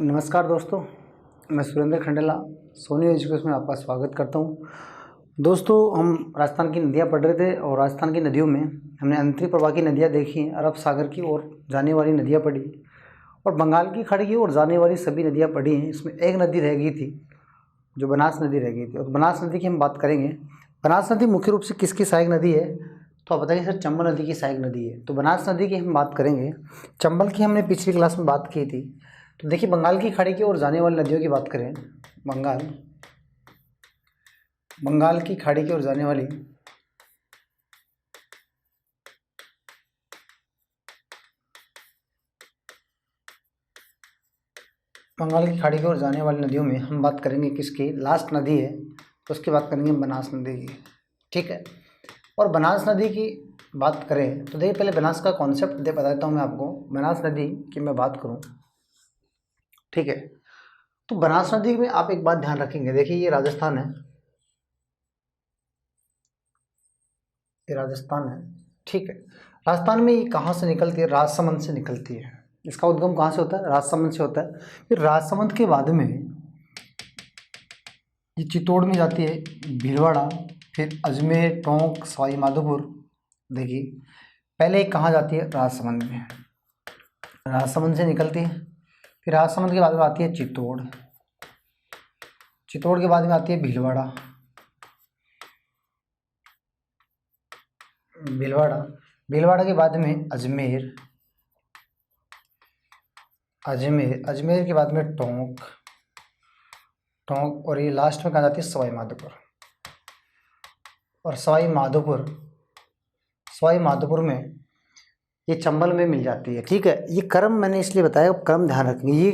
नमस्कार दोस्तों, मैं सुरेंद्र खंडेला सोनी एजुकेशन में आपका स्वागत करता हूं। दोस्तों, हम राजस्थान की नदियां पढ़ रहे थे और राजस्थान की नदियों में हमने अंतरिक्ष प्रवाह की नदियां देखी, अरब सागर की ओर जाने वाली नदियां पढ़ी और बंगाल की खाड़ी की ओर जाने वाली सभी नदियां पढ़ी हैं। इसमें एक नदी रह गई थी, जो बनास नदी रह गई थी, और बनास नदी की हम बात करेंगे। बनास नदी मुख्य रूप से किसकी सहायक नदी है? तो आप बताइए सर, चंबल नदी की सहायक नदी है। तो बनास नदी की हम बात करेंगे। चंबल की हमने पिछली क्लास में बात की थी। तो देखिए, बंगाल की खाड़ी की ओर जाने वाली नदियों की बात करें। बंगाल की खाड़ी की ओर जाने वाली नदियों में हम बात करेंगे किसकी? लास्ट नदी है तो उसकी बात करेंगे बनास नदी की। ठीक है। और बनास नदी की बात करें तो देखिए, पहले बनास का कॉन्सेप्ट दे बताता हूँ मैं आपको। बनास नदी की मैं बात करूँ, ठीक है, तो बनास नदी में आप एक बात ध्यान रखेंगे। देखिए, ये राजस्थान है, ये राजस्थान है, ठीक है। राजस्थान में ये कहाँ से निकलती है? राजसमंद से निकलती है। इसका उद्गम कहाँ से होता है? राजसमंद से होता है। फिर राजसमंद के बाद में ये चित्तौड़ में जाती है, भीलवाड़ा, फिर अजमेर, टोंक, सवाई माधोपुर। देखिए, पहले कहाँ जाती है? राजसमंद में। राजसमंद से निकलती है, फिर राजसमंद के बाद में आती है चित्तौड़, चित्तौड़ के बाद में आती है भीलवाड़ा, भीलवाड़ा के बाद में अजमेर, अजमेर के बाद में टोंक, और ये लास्ट में कहाँ जाती है? सवाई माधोपुर। और सवाई माधोपुर में ये चंबल में मिल जाती है। ठीक है। ये क्रम मैंने इसलिए बताया, क्रम ध्यान रखेंगे। ये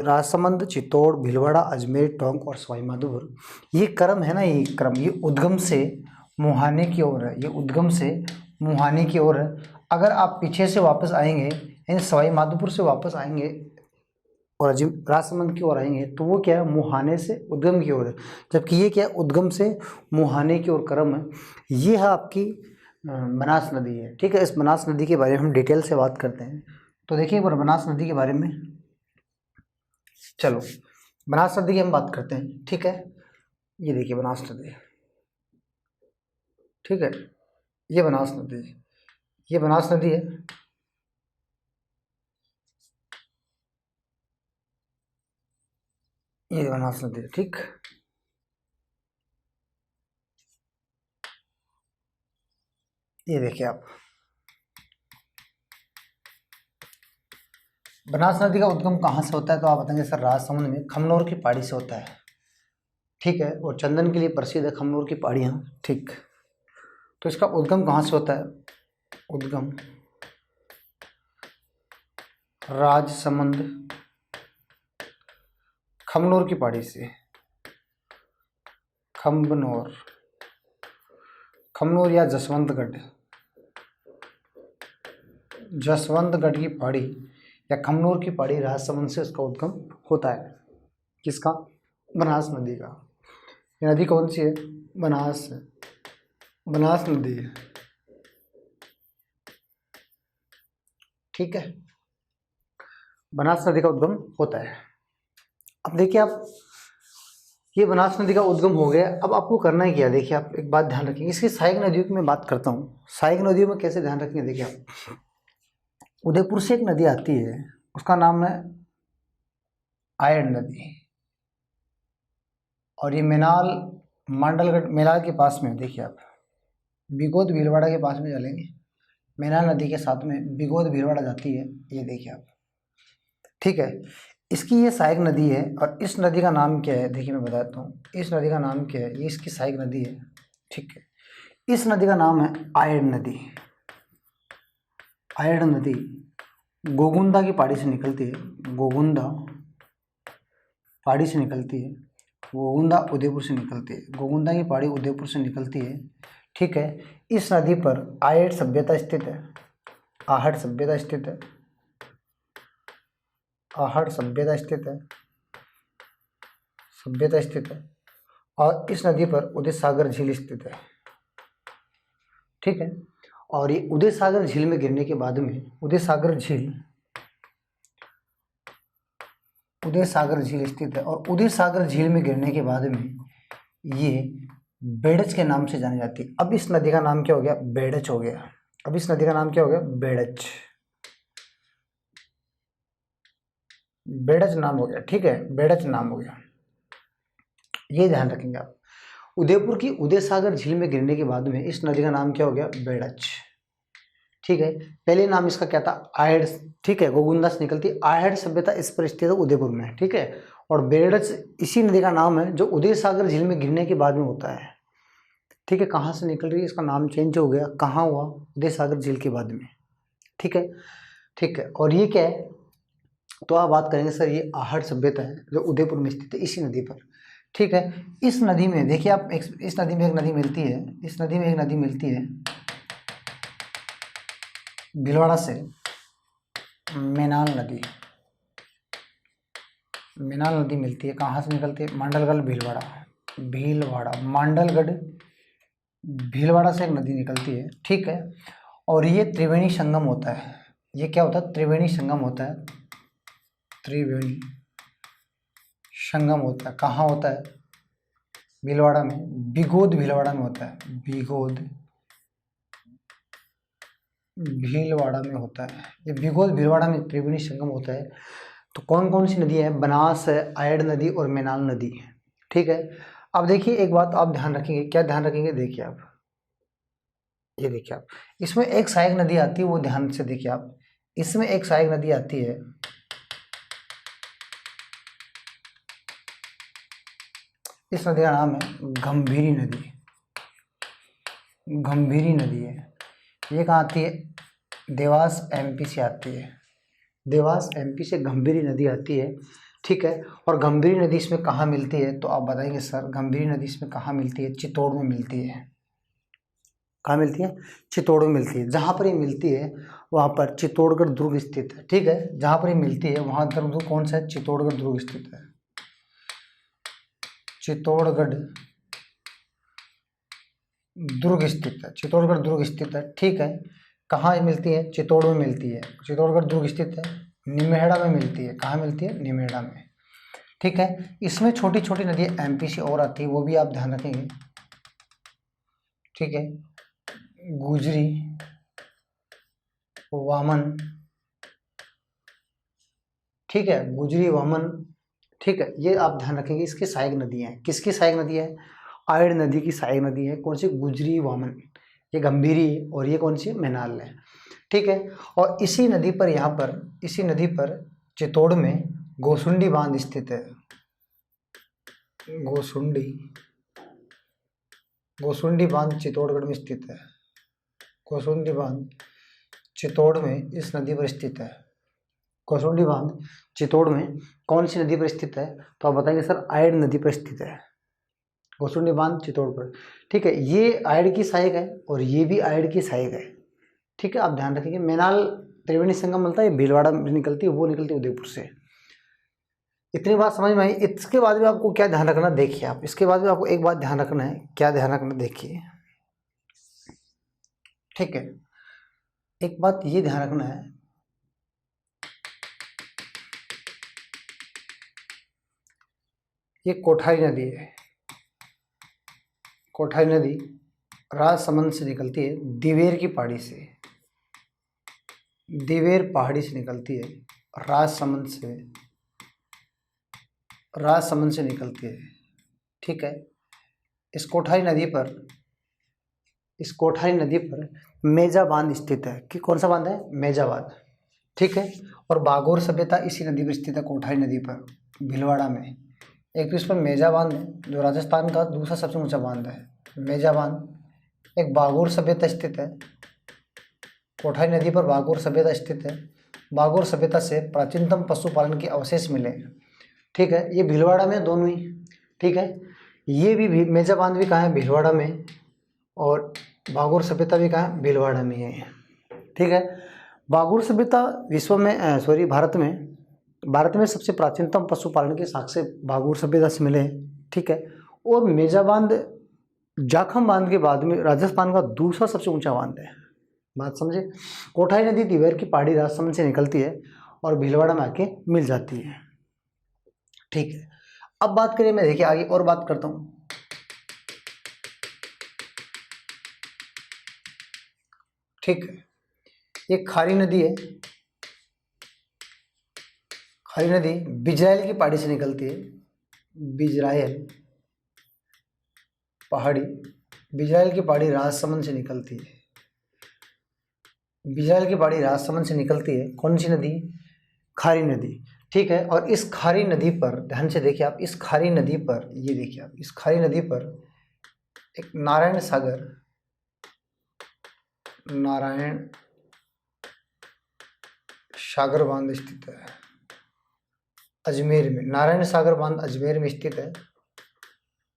राजसमंद, चित्तौड़, भीलवाड़ा, अजमेर, टोंक और सवाई माधोपुर, ये क्रम है ना, ये क्रम, ये उद्गम से मुहाने की ओर है। ये उद्गम से मुहाने की ओर है। अगर आप पीछे से वापस आएंगे, यानी सवाई माधोपुर से वापस आएंगे और राजसमंद की ओर आएंगे, तो वो क्या है? मुहाने से उद्गम की ओर है। जबकि ये क्या है? उद्गम से मुहाने की ओर क्रम है। ये है आपकी बनास नदी है। ठीक है। इस बनास नदी के बारे में हम डिटेल से बात करते हैं। तो देखिए, एक बार बनास नदी के बारे में, चलो बनास नदी की हम बात करते हैं। ठीक है। ये देखिए बनास नदी, ठीक है, ये बनास नदी, ये बनास नदी है। ये बनास नदी है, ठीक। ये देखिए आप, बनास नदी का उद्गम कहाँ से होता है? तो आप बताएंगे सर, राजसमंद में खमनोर की पहाड़ी से होता है। ठीक है। और चंदन के लिए प्रसिद्ध है खमनोर की पहाड़ियाँ। ठीक। तो इसका उद्गम कहाँ से होता है? उद्गम राजसमंद, खमनोर की पहाड़ी से। खमनोर या जसवंतगढ़ की पहाड़ी या खमनोर की पहाड़ी, राजसमंद से उसका उद्गम होता है। किसका? बनास नदी का। ये नदी कौन सी है? बनास नदी है। ठीक है। बनास नदी का उद्गम होता है। अब देखिए आप, ये बनास नदी का उद्गम हो गया। अब आपको करना है क्या? देखिए, आप एक बात ध्यान रखेंगे। इसकी सहायक नदियों की मैं बात करता हूँ। सहायक नदियों में कैसे ध्यान रखेंगे? देखिए आप, उदयपुर से एक नदी आती है, उसका नाम है आयड़ नदी। और ये मेनाल के पास में, देखिए आप, बिगोद भीलवाड़ा के पास में चलेंगे, मेनाल नदी के साथ में बिगोद भीलवाड़ा जाती है। ये देखिए आप, ठीक है। इसकी ये सहायक नदी है। और इस नदी का नाम क्या है? देखिए मैं बताता हूँ, इस नदी का नाम क्या है। ये इसकी सहायक नदी है। ठीक है। इस नदी का नाम है आयड़ नदी। आयड़ नदी गोगुंदा की पहाड़ी से निकलती है। गोगुंदा पहाड़ी से निकलती है। गोगुंदा उदयपुर से निकलती है। गोगुंदा की पहाड़ी उदयपुर से निकलती है। ठीक है। इस नदी पर आयड़ सभ्यता स्थित है। आहड़ सभ्यता स्थित है। आहड़ सभ्यता स्थित है। और इस नदी पर उदय सागर झील स्थित है। ठीक है। और ये उदय सागर झील में गिरने के बाद में उदय सागर झील उदय सागर झील स्थित है और उदय सागर झील में गिरने के बाद में ये बेड़च के नाम से जानी जाती है। अब इस नदी का नाम क्या हो गया? बेड़च हो गया। अब इस नदी का नाम क्या हो गया? बेड़च। बेड़च नाम हो गया, ठीक है, बेड़च नाम हो गया। ये ध्यान रखेंगे आप। उदयपुर की उदय सागर झील में गिरने के बाद में इस नदी का नाम क्या हो गया? बेड़च, ठीक है। पहले नाम इसका क्या था? आहेड़, ठीक है, गोगुंदा से निकलती आहेड़ सभ्यता इस पर स्थित है उदयपुर में, ठीक है। और बेड़च इसी नदी का नाम है जो उदय सागर झील में गिरने के बाद में होता है, ठीक है। कहाँ से निकल रही है, इसका नाम चेंज हो गया, कहाँ हुआ? उदय सागर झील के बाद में, ठीक है, ठीक है। और ये क्या है? तो आप बात करेंगे सर ये आहड़ सभ्यता है जो उदयपुर में स्थित है इसी नदी पर, ठीक है। इस नदी में देखिए आप, इस नदी में एक नदी मिलती है, इस नदी में एक नदी मिलती है भीलवाड़ा से, मेनाल नदी। मेनाल नदी मिलती है, कहाँ से निकलती है? मांडलगढ़ भीलवाड़ा, भीलवाड़ा मांडलगढ़ भीलवाड़ा से एक नदी निकलती है, ठीक है। और ये त्रिवेणी संगम होता है। ये क्या होता है? त्रिवेणी संगम होता है, त्रिवेणी संगम होता है। कहाँ होता है? भीलवाड़ा में, बिगोद भीलवाड़ा में होता है, बिगोद भीलवाड़ा में होता है। ये बिगोद भीलवाड़ा में त्रिवेणी संगम होता है। तो कौन कौन सी नदी है? बनास है, आयड़ नदी और मेनाल नदी, ठीक है। अब देखिए एक बात आप ध्यान रखेंगे, क्या ध्यान रखेंगे? देखिए आप, ये देखिए आप, इसमें एक सहायक नदी आती है, वो ध्यान से देखिए आप। इसमें एक सहायक नदी आती है, इस नदी का नाम है गंभीरी नदी। गंभीरी नदी है, ये कहाँ आती है? देवास एमपी से आती है। देवास एमपी से गंभीरी नदी आती है, ठीक है। और गंभीरी नदी इसमें कहाँ मिलती है? तो आप बताएंगे सर गंभीरी नदी इसमें कहाँ मिलती है? चित्तौड़ में मिलती है। कहाँ मिलती है? चित्तौड़ में मिलती है। जहाँ पर ये मिलती है वहाँ पर चित्तौड़गढ़ दुर्ग स्थित है, ठीक है। जहाँ पर ये मिलती है वहाँ दुर्ग कौन सा है? चित्तौड़गढ़ दुर्ग स्थित है, चित्तौड़गढ़ दुर्ग स्थित है, चित्तौड़गढ़ दुर्ग स्थित है, ठीक है। कहाँ मिलती है? चित्तौड़ में मिलती है। चित्तौड़गढ़ दुर्ग स्थित है, निमेड़ा में मिलती है। कहाँ मिलती है? निमेड़ा में, ठीक है। इसमें छोटी छोटी नदियाँ एमपी से और आती है, वो भी आप ध्यान रखेंगे, ठीक है। गुजरी, वामन, ठीक है, गुजरी वामन, ठीक है। ये आप ध्यान रखेंगे, इसकी सहायक नदियाँ हैं। किसकी सहायक नदी है? आयड़ नदी की सहायक नदी है। कौन सी? गुजरी वामन। ये गंभीरी है और ये कौन सी? मेनाल है, ठीक है। और इसी नदी पर, यहाँ पर इसी नदी पर चित्तौड़ में गोसुंडी बांध स्थित है। गोसुंडी, गोसुंडी बांध चित्तौड़गढ़ में स्थित है। गोसुंडी बांध चित्तौड़ में इस नदी पर स्थित है। गोसुंडी बांध चित्तौड़ में कौन सी नदी पर स्थित है? तो आप बताएंगे सर आयड़ नदी पर स्थित है। गोसुंडी बांध चित्तौड़ पर, ठीक है। ये आयड़ की सहायक है और ये भी आयड़ की सहायक है, ठीक है। आप ध्यान रखेंगे। मेनाल त्रिवेणी संगम मिलता है, भीलवाड़ा में निकलती है, वो निकलती है उदयपुर से। इतनी बात समझ में आई। इसके बाद भी आपको क्या ध्यान रखना, देखिए आप, इसके बाद भी आपको एक बात ध्यान रखना है। क्या ध्यान रखना? देखिए, ठीक है। एक बात ये ध्यान रखना है, ये कोठारी नदी है। कोठारी नदी राजसमंद से निकलती है, दिवेर की पहाड़ी से, दिवेर पहाड़ी से निकलती है, राजसमंद से, राजसमंद से निकलती है, ठीक है। इस कोठारी नदी पर, इस कोठारी नदी पर मेजा बांध स्थित है। कि कौन सा बांध है? मेजा बांध, ठीक है। और बागोर सभ्यता इसी नदी पर स्थित है, कोठारी नदी पर, भीलवाड़ा में। एक तो इस पर मेजा बांध है जो राजस्थान का दूसरा सबसे ऊंचा बांध है, मेजा बांध। एक बागोर सभ्यता स्थित है, कोठारी नदी पर बागोर सभ्यता स्थित है। बागोर सभ्यता से प्राचीनतम पशुपालन के अवशेष मिले, ठीक है। ये भीलवाड़ा में दोनों ही, ठीक है। ये भी मेजा बांध भी कहाँ है? भीलवाड़ा में। और बागोर सभ्यता भी कहाँ है? भीलवाड़ा में है, ठीक है। बागोर सभ्यता विश्व में भारत में सबसे प्राचीनतम पशुपालन के साक्ष्य बागोर सभ्यता से मिले, ठीक है। और मेजा बांध जाखम बांध के बाद में राजस्थान का दूसरा सबसे ऊंचा बांध है। बात समझे? कोठारी नदी दिवेर की पहाड़ी राजसमंद से निकलती है और भीलवाड़ा में आके मिल जाती है। ठीक है, अब बात करें, मैं देखिए आगे और बात करता हूँ। ठीक है, ये खारी नदी है, खारी नदी बिजराइल की पहाड़ी से निकलती है, बिजराइल पहाड़ी, बिजराइल की पहाड़ी राजसमंद से निकलती है, बिजराइल की पहाड़ी राजसमंद से निकलती है। कौन सी नदी? खारी नदी। ठीक है, और इस खारी नदी पर ध्यान से देखिए आप, इस खारी नदी पर, ये देखिए आप, इस खारी नदी पर एक नारायण सागर, नारायण सागर बांध स्थित है अजमेर में, नारायण सागर बांध अजमेर में स्थित है।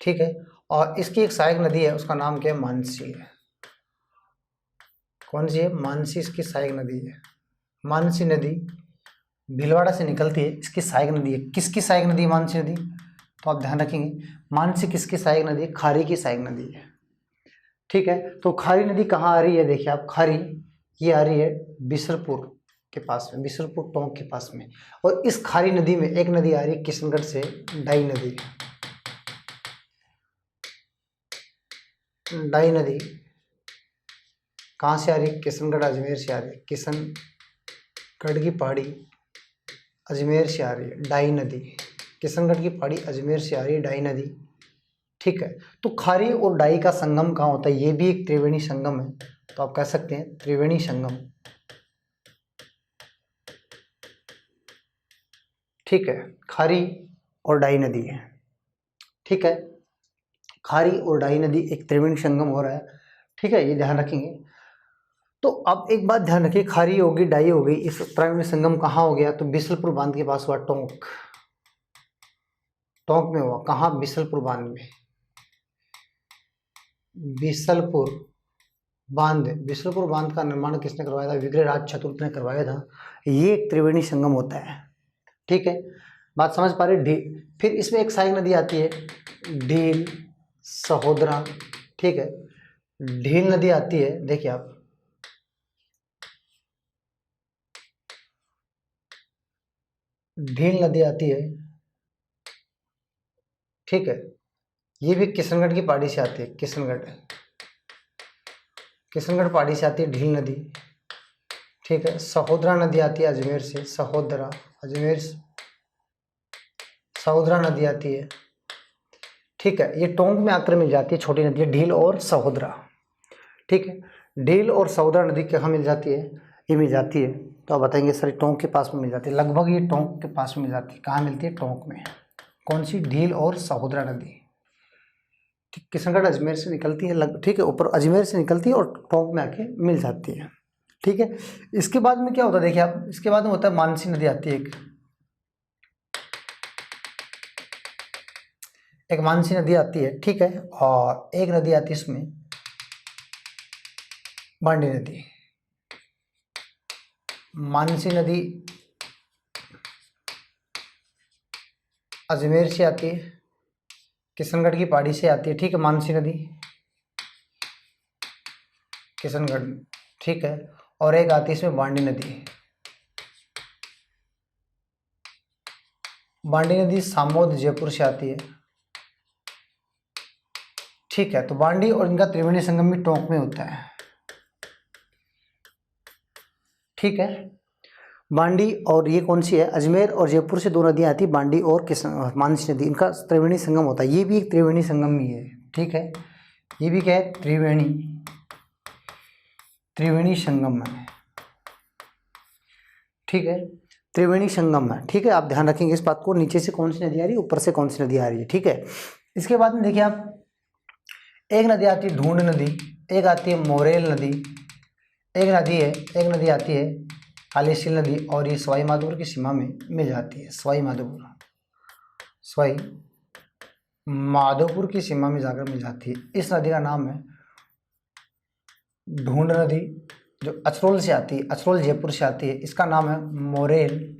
ठीक है, और इसकी एक सहायक नदी है, उसका नाम क्या है? मानसी है। कौन सी है? मानसी इसकी सहायक नदी है। मानसी नदी भीलवाड़ा से निकलती है, इसकी सहायक नदी है। किसकी सहायक नदी? मानसी नदी। तो आप ध्यान रखेंगे, मानसी किसकी सहायक नदी है? खारी की सहायक नदी है। ठीक है, तो खारी नदी कहाँ आ रही है? देखिए आप, खारी ये आ रही है बिसलपुर के पास में, बिसलपुर टोंक के पास में। और इस खारी नदी में एक नदी आ रही है किशनगढ़ से, डाई नदी। डाई नदी कहाँ से आ रही है? किशनगढ़ अजमेर से आ रही है, किशनगढ़ की पहाड़ी अजमेर से आ रही है डाई नदी, किशनगढ़ की पहाड़ी अजमेर से आ रही है डाई नदी। ठीक है, तो खारी और डाई का संगम कहाँ होता है? ये भी एक त्रिवेणी संगम है, तो आप कह सकते हैं त्रिवेणी संगम। ठीक है, खारी और डाई नदी है। ठीक है, खारी और डाई नदी एक त्रिवेणी संगम हो रहा है। ठीक है, ये ध्यान रखेंगे। तो अब एक बात ध्यान रखिए, खारी होगी, डाई हो गई, इस त्रिवेणी संगम कहाँ हो गया? तो बिसलपुर बांध के पास हुआ, टोंक, टोंक में हुआ। कहाँ? बिसलपुर बांध में, बिसलपुर बांध। बिसलपुर बांध का निर्माण किसने करवाया था? विग्रहराज चतुर्थ ने करवाया था। ये एक त्रिवेणी संगम होता है। ठीक है, बात समझ पा रहे? फिर इसमें एक सहायक नदी आती है, ढील, सहोदरा। ठीक है, ढील नदी आती है, देखिए आप, ढील नदी आती है। ठीक है, ये भी किशनगढ़ की पहाड़ी से आती है, किशनगढ़ पहाड़ी से आती है ढील नदी। ठीक है, सहोदरा नदी आती है अजमेर से, सहोदरा, अजमेर, सहोदरा नदी आती है। ठीक है, ये टोंक में आकर मिल जाती है, छोटी नदी है ढील और सहोदरा। ठीक है, ढील और सहोदरा नदी कहाँ मिल जाती है? ये मिल जाती है, तो आप बताएंगे सर टोंक के पास में मिल जाती है, लगभग ये टोंक के पास में मिल जाती है। कहाँ मिलती है? टोंक में। कौन सी? ढील और सहोदरा नदी। ठीक, किशनगढ़ अजमेर से निकलती है, ठीक है, ऊपर अजमेर से निकलती है और टोंक में आके मिल जाती है। ठीक है, इसके बाद में क्या होता है? देखिए आप, इसके बाद में होता है मानसी नदी आती है, एक मानसी नदी आती है। ठीक है, और एक नदी आती है इसमें, बांडी नदी। मानसी नदी अजमेर से आती है, किशनगढ़ की पहाड़ी से आती है। ठीक है, मानसी नदी किशनगढ़। ठीक है, और एक आती है इसमें बांडी नदी। बांडी नदी सामोद जयपुर से आती है। ठीक है, तो बांडी और इनका त्रिवेणी संगम भी टोंक में होता है। ठीक है, बांडी और ये कौन सी है? अजमेर और जयपुर से दो नदियां आती, बांडी और मानसी नदी, इनका त्रिवेणी संगम होता है। ये भी एक त्रिवेणी संगम ही है। ठीक है, ये भी क्या है? त्रिवेणी संगम है। ठीक है, त्रिवेणी संगम है। ठीक है, आप ध्यान रखेंगे इस बात को, नीचे से कौन सी नदी आ रही है, ऊपर से कौन सी नदी आ रही है। ठीक है, इसके बाद में देखिए आप, एक नदी आती है ढूंढ नदी, एक आती है मोरेल नदी, एक नदी आती है कालीसील नदी, और ये सवाई माधोपुर की सीमा में मिल जाती है। सवाई माधोपुर की सीमा में जाकर मिल जाती है। इस नदी का नाम है ढूंढ नदी, जो अचरोल से आती है, अचरोल जयपुर से आती है। इसका नाम है मोरेल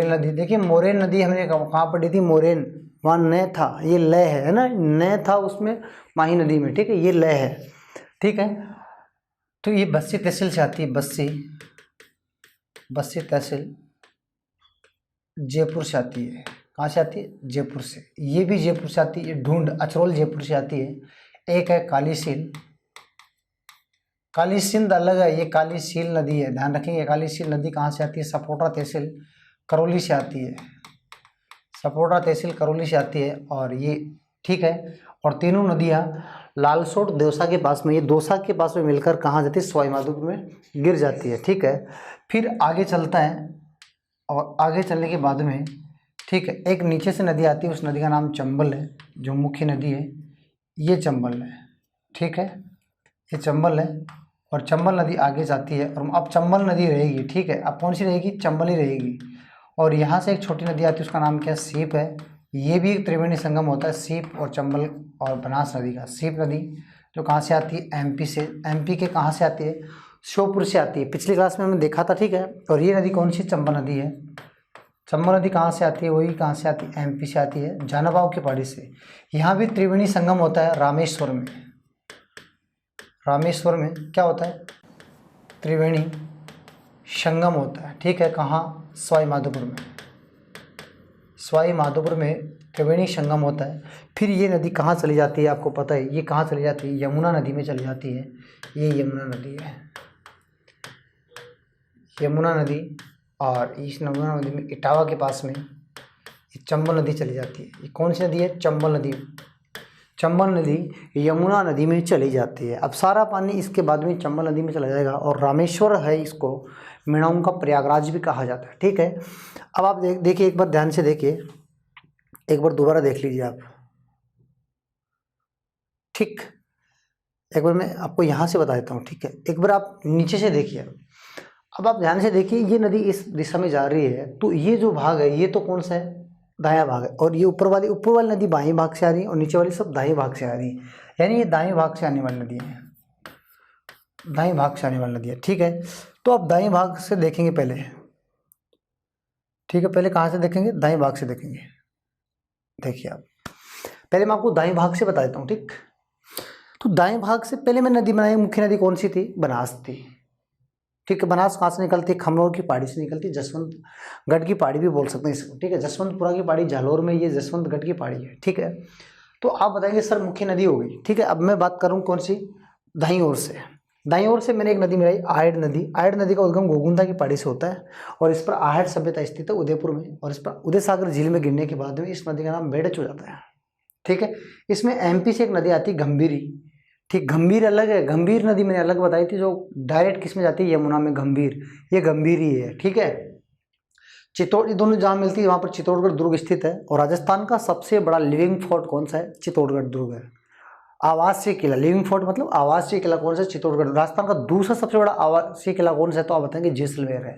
नदी। देखिए मोरेल नदी हमने कहाँ पढ़ी थी? मोरेन, वहाँ न था, ये ल है ना, न था उसमें माही नदी में। ठीक है, ये ल है। ठीक है, तो ये बस्सी तहसील से आती है, बस्सी तहसील जयपुर से आती है। कहाँ से आती है? जयपुर से। ये भी जयपुर से आती है। ढूंढ अचरोल जयपुर से आती है। एक है कालीसील, काली सिंध अलग है, ये कालीसील नदी है, ध्यान रखेंगे। कालीसील नदी कहाँ से आती है? सपोटा तहसील करौली से आती है। सपोटा तहसील करौली से आती है और ये ठीक है। और तीनों नदियाँ लालसोट दौसा के पास में, ये दौसा के पास में मिलकर कहाँ जाती है? सवाई माधोपुर में गिर जाती है। ठीक है, फिर आगे चलता है और आगे चलने के बाद में ठीक है एक नीचे से नदी आती है, उस नदी का नाम चंबल है, जो मुख्य नदी है ये चंबल है। ठीक है, ये चंबल है और चंबल नदी आगे जाती है और अब चंबल नदी रहेगी। ठीक है, अब कौन सी रहेगी? चंबल ही रहेगी। और यहाँ से एक छोटी नदी आती है, उसका नाम क्या है? सीप है। ये भी एक त्रिवेणी संगम होता है सीप और चंबल और बनास नदी का। सीप नदी जो कहाँ से आती है? एमपी से। एमपी के कहाँ से आती है? श्योपुर से आती है, पिछली क्लास में हमने देखा था। ठीक है, और ये नदी कौन सी? चंबल नदी है। चंबल नदी कहाँ से आती है? वही कहाँ से आती है? एमपी से आती है, जानाबाव की पहाड़ी से। यहाँ भी त्रिवेणी संगम होता है रामेश्वर में। रामेश्वर में क्या होता है? त्रिवेणी संगम होता है। ठीक है, कहाँ? सवाई माधोपुर में। सवाई माधोपुर में त्रिवेणी संगम होता है। फिर ये नदी कहाँ चली जाती है? आपको पता है ये कहाँ चली जाती है? यमुना नदी में चली जाती है। ये यमुना नदी है, यमुना नदी। और इस यमुना नदी में इटावा के पास में ये चंबल नदी चली जाती है। ये कौन सी नदी है? चंबल नदी। चंबल नदी यमुना नदी में चली जाती है। अब सारा पानी इसके बाद में चंबल नदी में चला जाएगा और रामेश्वर है, इसको मीणाओं का प्रयागराज भी कहा जाता है। ठीक है, अब आप देखिए एक बार ध्यान से देखिए, एक बार दोबारा देख लीजिए आप। ठीक, एक बार मैं आपको यहाँ से बता देता हूँ। ठीक है, एक बार आप नीचे से देखिए। अब आप ध्यान से देखिए, ये नदी इस दिशा में जा रही है, तो ये जो भाग है ये तो कौन सा है? दायां भाग है। और ये ऊपर वाली नदी बाएं भाग से आ रही है और नीचे वाली सब दाएं भाग से आ रही है, यानी ये दाएं भाग से आने वाली नदी है, दाएं भाग से आने वाली नदी है। ठीक है, तो आप दाएं भाग से देखेंगे पहले। ठीक है, पहले कहाँ से देखेंगे? दाएं भाग से देखेंगे। देखिए आप, पहले मैं आपको दाएं भाग से बता देता हूँ। ठीक, तो दाएं भाग से पहले मैं नदी बनाई, मुख्य नदी कौन सी थी? बनास थी। ठीक है, बनास कहाँ से निकलती है? खमनोर की पहाड़ी से निकलती है, जसवंतगढ़ की पहाड़ी भी बोल सकते हैं इसको। ठीक है, जसवंतपुरा की पहाड़ी जालौर में, ये जसवंतगढ़ की पहाड़ी है। ठीक है, तो आप बताएंगे सर मुख्य नदी हो गई। ठीक है, अब मैं बात करूँ कौन सी? दाईं ओर से। दाईं ओर से मैंने एक नदी मिलाई, आहेड़ नदी। आहेड़ नदी का उद्गम गोगुंदा की पहाड़ी से होता है और इस पर आहेड़ सभ्यता स्थित है उदयपुर में, और इस पर उदय सागर झील में गिरने के बाद में इस नदी का नाम बेड़च हो जाता है। ठीक है, इसमें एमपी से एक नदी आती है गंभीरी। ठीक, गंभीर अलग है, गंभीर नदी मैंने अलग बताई थी, जो डायरेक्ट किस में जाती है? यमुना में। गंभीर, ये गंभीर ही है। ठीक है, चित्तौड़, ये दोनों जहाँ मिलती है वहाँ पर चित्तौड़गढ़ दुर्ग स्थित है। और राजस्थान का सबसे बड़ा लिविंग फोर्ट कौन सा है? चित्तौड़गढ़ दुर्ग है। आवासीय किला, लिविंग फोर्ट मतलब आवासीय किला कौन सा? चित्तौड़गढ़। राजस्थान का दूसरा सबसे बड़ा आवासीय किला कौन सा है? तो आप बताएंगे जैसलमेर है।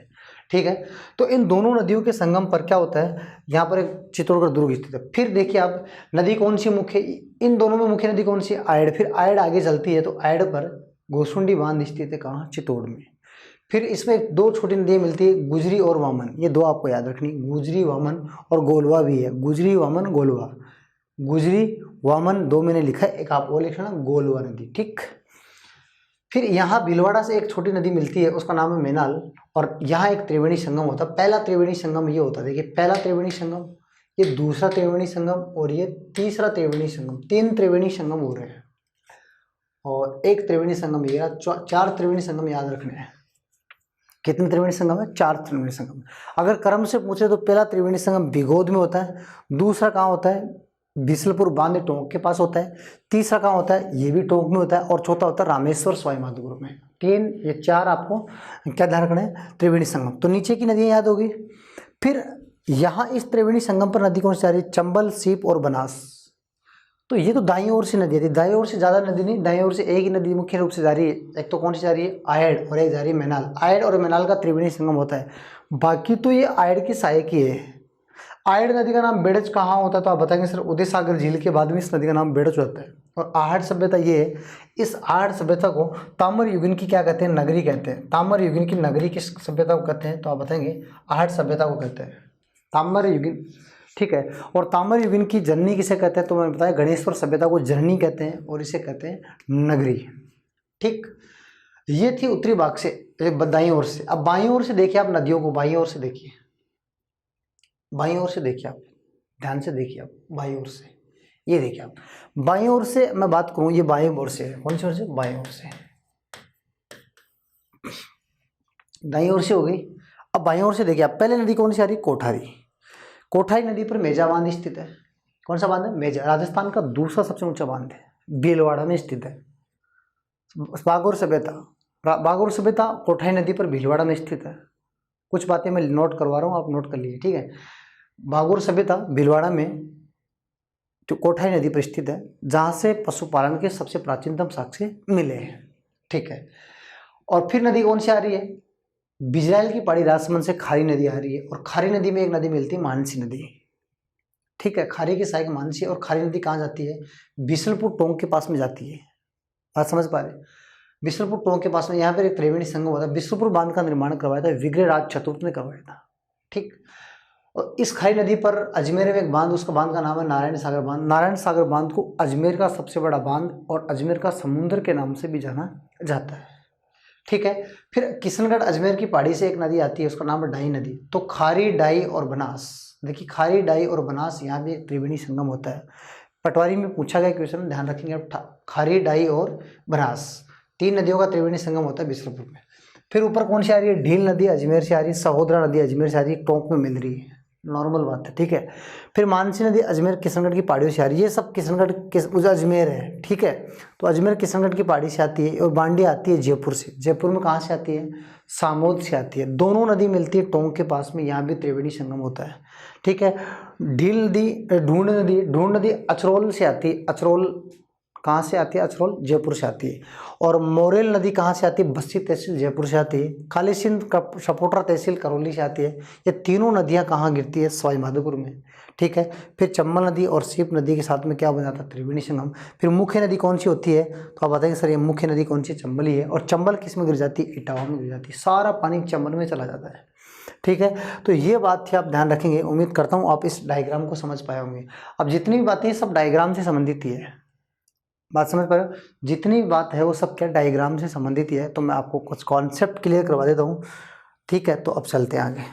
ठीक है, तो इन दोनों नदियों के संगम पर क्या होता है? यहाँ पर एक चित्तौड़गढ़ दुर्ग स्थित है। फिर देखिए आप, नदी कौन सी मुख्य? इन दोनों में मुख्य नदी कौन सी? आयड़। फिर आयड़ आगे चलती है, तो आयड़ पर गोसुंडी बांध स्थित है, कहाँ? चित्तौड़ में। फिर इसमें दो छोटी नदियाँ मिलती है, गुजरी और वामन। ये दो आपको याद रखनी, गुजरी वामन, और गोलवा भी है। गुजरी वामन गोलवा, गुजरी वामन दो मैंने लिखा है, एक आप वो लिखना, गोलवा नदी। ठीक, फिर यहाँ भीलवाड़ा से एक छोटी नदी मिलती है, उसका नाम है मेनाल, और यहाँ एक त्रिवेणी संगम होता है। पहला त्रिवेणी संगम ये होता है, देखिए पहला त्रिवेणी संगम, ये दूसरा त्रिवेणी संगम और ये तीसरा त्रिवेणी संगम। 3 त्रिवेणी संगम हो रहे हैं और एक त्रिवेणी संगम, ये 4 त्रिवेणी संगम याद रखने हैं। कितने त्रिवेणी संगम है? 4 त्रिवेणी संगम। अगर क्रम से पूछे तो पहला त्रिवेणी संगम भिगोद में होता है, दूसरा कहाँ होता है? बिसलपुर बांध टोंक के पास होता है, तीसरा कहाँ होता है? ये भी टोंक में होता है, और चौथा होता है रामेश्वर सवाई माधोपुर में। 3 ये 4 आपको क्या ध्यान रखना है? त्रिवेणी संगम। तो नीचे की नदियाँ याद होगी। फिर यहाँ इस त्रिवेणी संगम पर नदी कौन सी आ रही है? चंबल, सीप और बनास। तो ये तो दाईं ओर से नदी आती है, दाईं ओर से ज़्यादा नदी नहीं, दाईं ओर से एक ही नदी मुख्य रूप से जा रही है। एक तो कौन सी जा रही है? आयड़, और एक जा रही है मेनाल। आयड़ और मेनाल का त्रिवेणी संगम होता है। बाकी तो ये आयड़ की सहायक ही है। आयड़ नदी का नाम बेड़च कहाँ होता है? तो आप बताएंगे सर उदय सागर झील के बाद में इस नदी का नाम बेड़च होता है। और आहड़ सभ्यता ये है, इस आहड़ सभ्यता को ताम्र युगीन की क्या कहते हैं? नगरी कहते हैं। ताम्र युगीन की नगरी किस सभ्यता को कहते हैं? तो आप बताएंगे आहड़ सभ्यता को कहते हैं, ताम्र युगीन। ठीक है, और ताम्र युगीन की जननी किसे कहते हैं? तो मैंने बताया गणेश्वर सभ्यता को जननी कहते हैं और इसे कहते हैं नगरी। ठीक, ये थी उत्तरी भाग से, दाईं ओर से। अब बाईं ओर से देखिए आप नदियों को, बाईं ओर से देखिए, बाईं ओर से देखिए आप, ध्यान से देखिए आप, बाईं ओर से, ये देखिए आप, बाईं ओर से मैं बात करूं, ये बाईं ओर से है, कौन सी ओर से, बाईं ओर से, दाईं ओर से हो गई। अब बाईं ओर से देखिए आप, पहले नदी कौन सी आ रही, कोठारी, कोठारी नदी पर मेजा बांध स्थित है। कौन सा बांध है, मेजा, राजस्थान का दूसरा सबसे ऊंचा बांध है, भीलवाड़ा में स्थित है। बागोर सभ्यता, बागोर सभ्यता कोठारी नदी पर भीलवाड़ा में स्थित है। कुछ बातें मैं नोट करवा रहा हूँ, आप नोट कर लीजिए, ठीक है। बागोर सभ्यता भीलवाड़ा में जो कोठारी नदी पर स्थित है, जहाँ से पशुपालन के सबसे प्राचीनतम साक्ष्य मिले हैं, ठीक है। और फिर नदी कौन सी आ रही है, बिजराइल की पहाड़ी राजसमंद से खारी नदी आ रही है, और खारी नदी में एक नदी मिलती है, मानसी नदी, ठीक है। खारी की सहायक मानसी, और खारी नदी कहाँ जाती है, बिशनपुर टोंक के पास में जाती है। बात समझ पा रहे, बिशनपुर टोंक के पास में, यहाँ पर एक त्रिवेणी संगम हुआ था। बिशनपुर बांध का निर्माण करवाया था विग्रहराज चतुर्थ ने करवाया था, ठीक। और इस खारी नदी पर अजमेर में एक बांध, उसका बांध का नाम है नारायण सागर बांध। नारायण सागर बांध को अजमेर का सबसे बड़ा बांध और अजमेर का समुद्र के नाम से भी जाना जाता है, ठीक है। फिर किशनगढ़ अजमेर की पहाड़ी से एक नदी आती है, उसका नाम है डाई नदी। तो खारी, डाई और बनास, देखिए खारी, डाई और बनास, यहाँ भी त्रिवेणी संगम होता है। पटवारी में पूछा गया क्वेश्चन, ध्यान रखेंगे आप, खारी, डाई और बनास, 3 नदियों का त्रिवेणी संगम होता है बिशनपुर में। फिर ऊपर कौन सी आ रही है, ढील नदी अजमेर से आ रही है, सहोदरा नदी अजमेर से आ रही है, टोंक में मिल रही है, नॉर्मल बात है, ठीक है। फिर मानसी नदी अजमेर किशनगढ़ की पहाड़ियों से आ रही है, ये सब किशनगढ़ अजमेर है, ठीक है। तो अजमेर किशनगढ़ की पहाड़ी से आती है, और बांडी आती है जयपुर से। जयपुर में कहाँ से आती है, सामोद से आती है। दोनों नदी मिलती है टोंक के पास में, यहाँ भी त्रिवेणी संगम होता है, ठीक है। ढील नदी, ढूंढ नदी अचरोल से आती है। अचरोल कहाँ से आती है, अचरोल जयपुर से आती है। और मोरेल नदी कहाँ से आती है, बस्सी तहसील जयपुर से आती है। काली सिंध सपोटरा तहसील करौली से आती है। ये तीनों नदियाँ कहाँ गिरती है, सवाई माधोपुर में, ठीक है। फिर चंबल नदी और सीप नदी के साथ में क्या बन जाता है, त्रिवेणी संगम। फिर मुख्य नदी कौन सी होती है, तो आप बताएंगे सर ये मुख्य नदी कौन सी, चंबल ही है। और चंबल किस में गिर जाती है, इटावा में गिर जाती है। सारा पानी चंबल में चला जाता है, ठीक है। तो ये बात थी, आप ध्यान रखेंगे। उम्मीद करता हूँ आप इस डायग्राम को समझ पाए होंगे। अब जितनी भी बातें सब डायग्राम से संबंधित ही है, बात समझ पा रहे हो, जितनी बात है वो सब क्या डायग्राम से संबंधित ही है। तो मैं आपको कुछ कॉन्सेप्ट क्लियर करवा देता हूँ, ठीक है। तो अब चलते हैं आगे,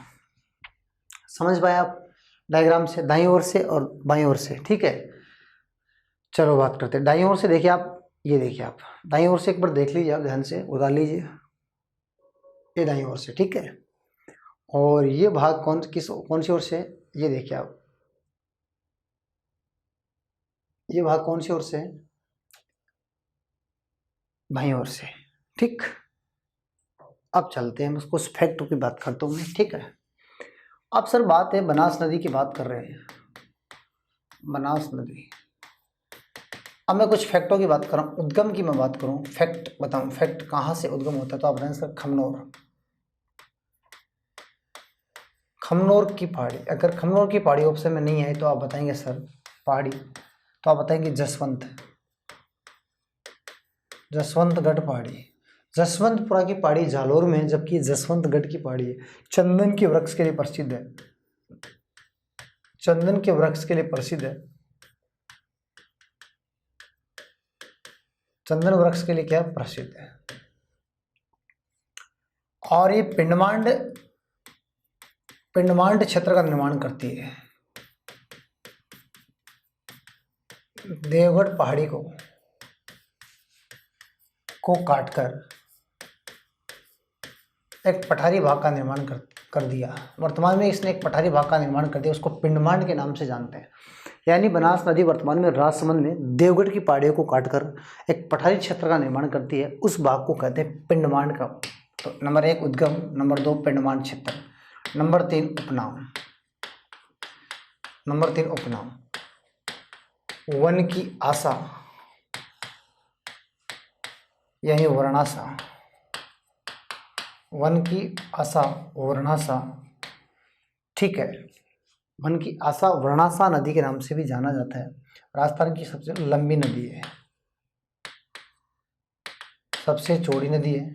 समझ पाए आप डायग्राम से, दाईं ओर से और बाईं ओर से, ठीक है। चलो बात करते हैं दाईं ओर से। देखिए आप, ये देखिए आप दाईं ओर से एक बार देख लीजिए, आप ध्यान से उतार लीजिए, ये दाईं ओर से, ठीक है। और ये भाग कौन सी ओर से, ये देखिए आप, ये भाग कौन सी ओर से, बाईं ओर से, ठीक। अब चलते हैं, उसको फैक्ट की बात करता हूँ मैं, ठीक है। अब सर बात है बनास नदी की बात कर रहे हैं, बनास नदी। अब मैं कुछ फैक्टों की बात कर रहा हूँ, उद्गम की मैं बात करूँ, फैक्ट बताऊँ, फैक्ट कहाँ से उद्गम होता है, तो आप बताएं सर खमनोर, खमनोर की पहाड़ी। अगर खमनोर की पहाड़ी ऑप्शन में नहीं है तो आप बताएंगे सर पहाड़ी, तो आप बताएंगे जसवंतगढ़ पहाड़ी। जसवंतपुरा की पहाड़ी जालोर में, जबकि जसवंतगढ़ की पहाड़ी चंदन के वृक्ष के लिए प्रसिद्ध है, चंदन के वृक्ष के लिए प्रसिद्ध है, चंदन वृक्ष के लिए क्या प्रसिद्ध है। और ये पिंडमांड क्षेत्र का निर्माण करती है, देवगढ़ पहाड़ी को काटकर एक पठारी भाग का निर्माण कर दिया। वर्तमान में इसने एक पठारी भाग का निर्माण कर दिया, उसको पिंडमांड के नाम से जानते हैं। यानी बनास नदी वर्तमान में राजसमंद में देवगढ़ की पहाड़ियों को काटकर एक पठारी क्षेत्र का निर्माण करती है, उस भाग को कहते हैं पिंडमांड का। तो नंबर 1 उद्गम, नंबर 2 पिंडमांड क्षेत्र, नंबर 3 उपनाम, नंबर 3 उपनाम। वन की आशा यानी वर्णाशा, वन की आशा वर्णाशा, ठीक है। वन की आशा वर्णाशा नदी के नाम से भी जाना जाता है। राजस्थान की सबसे लंबी नदी है, सबसे चौड़ी नदी है,